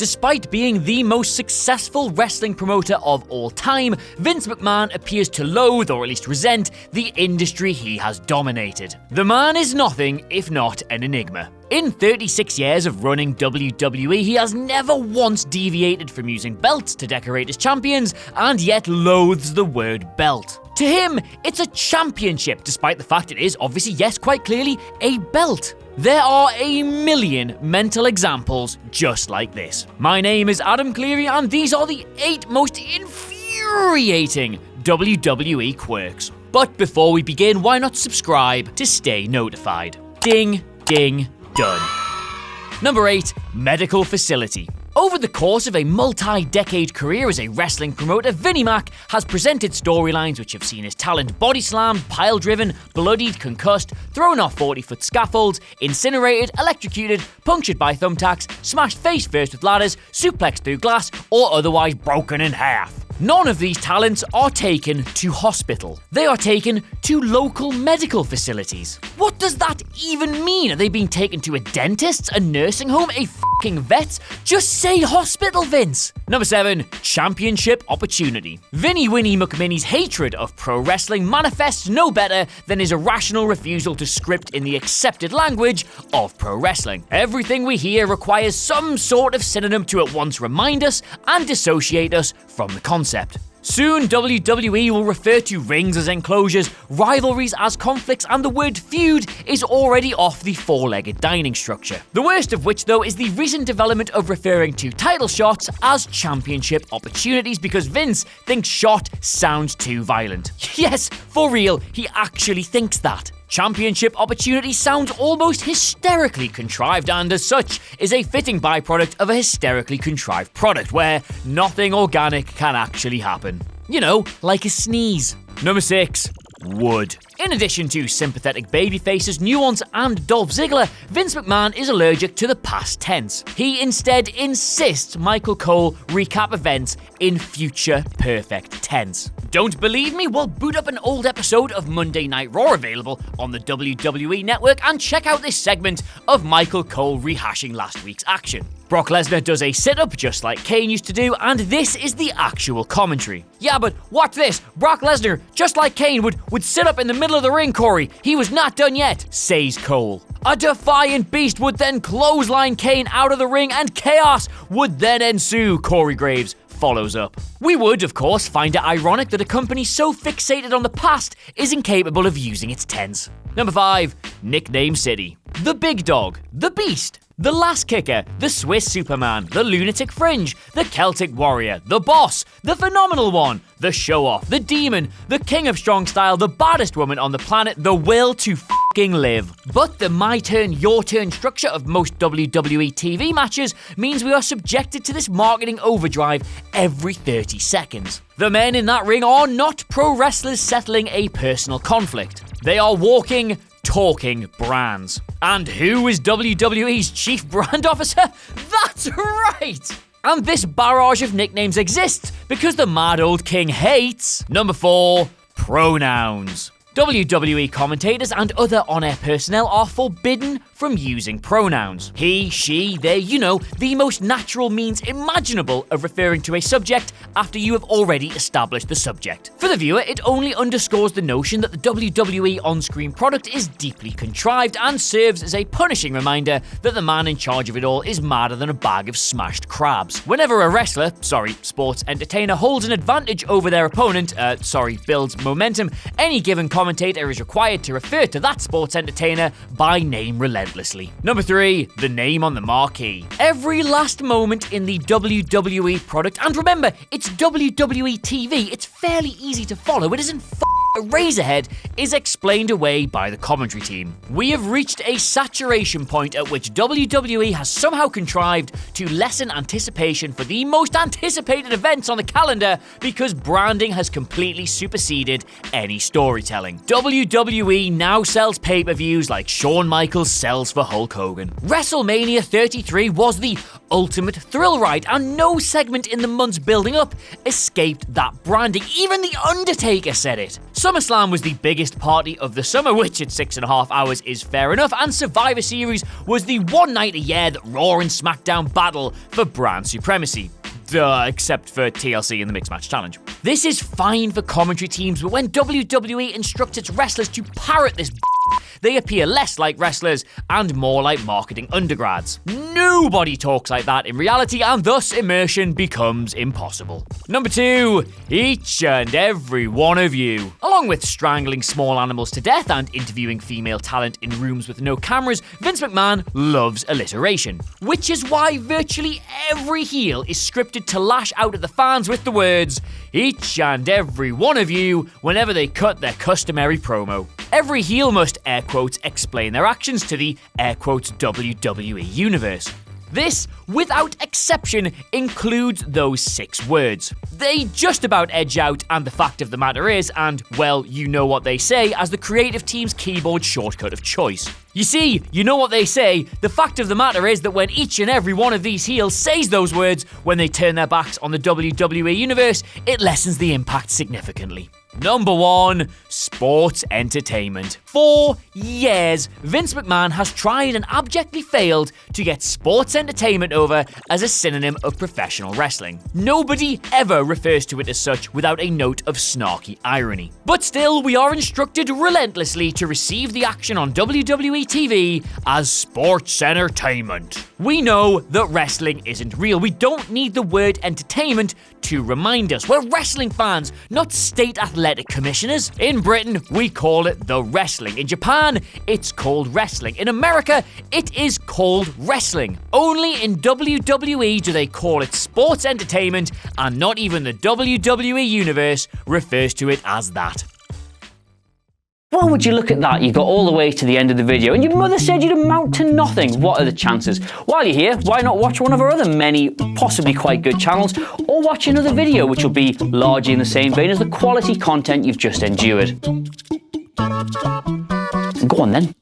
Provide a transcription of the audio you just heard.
Despite being the most successful wrestling promoter of all time, Vince McMahon appears to loathe, or at least resent, the industry he has dominated. The man is nothing if not an enigma. In 36 years of running WWE, he has never once deviated from using belts to decorate his champions, and yet loathes the word belt. To him, it's a championship, despite the fact it is obviously, yes, quite clearly, a belt. There are a million mental examples just like this. My name is Adam Cleary, and these are the 8 most infuriating WWE quirks. But before we begin, why not subscribe to stay notified? Ding, ding, done. Number 8, medical facility. Over the course of a multi-decade career as a wrestling promoter, Vinnie Mac has presented storylines which have seen his talent body slammed, pile-driven, bloodied, concussed, thrown off 40-foot scaffolds, incinerated, electrocuted, punctured by thumbtacks, smashed face-first with ladders, suplexed through glass, or otherwise broken in half. None of these talents are taken to hospital. They are taken to local medical facilities. What does that even mean? Are they being taken to a dentist, a nursing home, a f***ing vet? Just say hospital, Vince! Number 7, championship opportunity. Vinnie Winnie McMinnie's hatred of pro wrestling manifests no better than his irrational refusal to script in the accepted language of pro wrestling. Everything we hear requires some sort of synonym to at once remind us and dissociate us from the concept. Soon, WWE will refer to rings as enclosures, rivalries as conflicts, and the word feud is already off the 4-legged dining structure. The worst of which, though, is the recent development of referring to title shots as championship opportunities because Vince thinks shot sounds too violent. Yes, for real, he actually thinks that. Championship opportunity sounds almost hysterically contrived, and as such is a fitting byproduct of a hysterically contrived product where nothing organic can actually happen. You know, like a sneeze. Number 6. Wood. In addition to sympathetic babyfaces, nuance, and Dolph Ziggler, Vince McMahon is allergic to the past tense. He instead insists Michael Cole recap events in future perfect tense. Don't believe me? Well, boot up an old episode of Monday Night Raw available on the WWE Network and check out this segment of Michael Cole rehashing last week's action. Brock Lesnar does a sit-up just like Kane used to do, and this is the actual commentary. Yeah, but watch this. Brock Lesnar, just like Kane, would sit up in the middle of the ring, Corey. He was not done yet, says Cole. A defiant beast would then clothesline Kane out of the ring, and chaos would then ensue, Corey Graves follows up. We would, of course, find it ironic that a company so fixated on the past is incapable of using its tense. Number 5, nickname city. The Big Dog, the Beast, the Last Kicker, the Swiss Superman, the Lunatic Fringe, the Celtic Warrior, the Boss, the Phenomenal One, the Show-Off, the Demon, the King of Strong Style, the baddest woman on the planet, the will to f***ing live. But the my turn, your turn structure of most WWE TV matches means we are subjected to this marketing overdrive every 30 seconds. The men in that ring are not pro wrestlers settling a personal conflict. They are walking, talking brands. And who is WWE's chief brand officer? That's right! And this barrage of nicknames exists because the mad old king hates... Number 4, pronouns. WWE commentators and other on-air personnel are forbidden from using pronouns. He, she, they, you know, the most natural means imaginable of referring to a subject after you have already established the subject. For the viewer, it only underscores the notion that the WWE on-screen product is deeply contrived and serves as a punishing reminder that the man in charge of it all is madder than a bag of smashed crabs. Whenever a wrestler, sports entertainer, holds an advantage over their opponent, builds momentum, any given commentator is required to refer to that sports entertainer by name relentlessly. Number 3, the name on the marquee. Every last moment in the WWE product, and remember, it's WWE TV, it's fairly easy to follow, it isn't Razorhead, is explained away by the commentary team. We have reached a saturation point at which WWE has somehow contrived to lessen anticipation for the most anticipated events on the calendar because branding has completely superseded any storytelling. WWE now sells pay-per-views like Shawn Michaels sells for Hulk Hogan. WrestleMania 33 was the ultimate thrill ride, and no segment in the months building up escaped that branding. Even The Undertaker said it. SummerSlam was the biggest party of the summer, which at 6.5 hours is fair enough, and Survivor Series was the one night a year that Raw and SmackDown battle for brand supremacy. Except for TLC and the Mixed Match Challenge. This is fine for commentary teams, but when WWE instructs its wrestlers to parrot this they appear less like wrestlers and more like marketing undergrads. Nobody talks like that in reality, and thus immersion becomes impossible. Number 2, each and every one of you. Along with strangling small animals to death and interviewing female talent in rooms with no cameras, Vince McMahon loves alliteration. Which is why virtually every heel is scripted to lash out at the fans with the words, each and every one of you, whenever they cut their customary promo. Every heel must, air quotes, explain their actions to the, air quotes, WWE universe. This, without exception, includes those 6 words. They just about edge out, and the fact of the matter is, and, well, you know what they say, as the creative team's keyboard shortcut of choice. You see, you know what they say, the fact of the matter is that when each and every one of these heels says those words when they turn their backs on the WWE universe, it lessens the impact significantly. Number 1, sports entertainment. For years, Vince McMahon has tried and abjectly failed to get sports entertainment over as a synonym of professional wrestling. Nobody ever refers to it as such without a note of snarky irony. But still, we are instructed relentlessly to receive the action on WWE TV as sports entertainment. We know that wrestling isn't real. We don't need the word entertainment to remind us. We're wrestling fans, not state athletic commissioners. In Britain, we call it the wrestling. In Japan, it's called wrestling. In America, it is called wrestling. Only in WWE do they call it sports entertainment, and not even the WWE universe refers to it as that. Well, would you look at that? You got all the way to the end of the video and your mother said you'd amount to nothing. What are the chances? While you're here, why not watch one of our other many, possibly quite good channels, or watch another video which will be largely in the same vein as the quality content you've just endured. Go on then.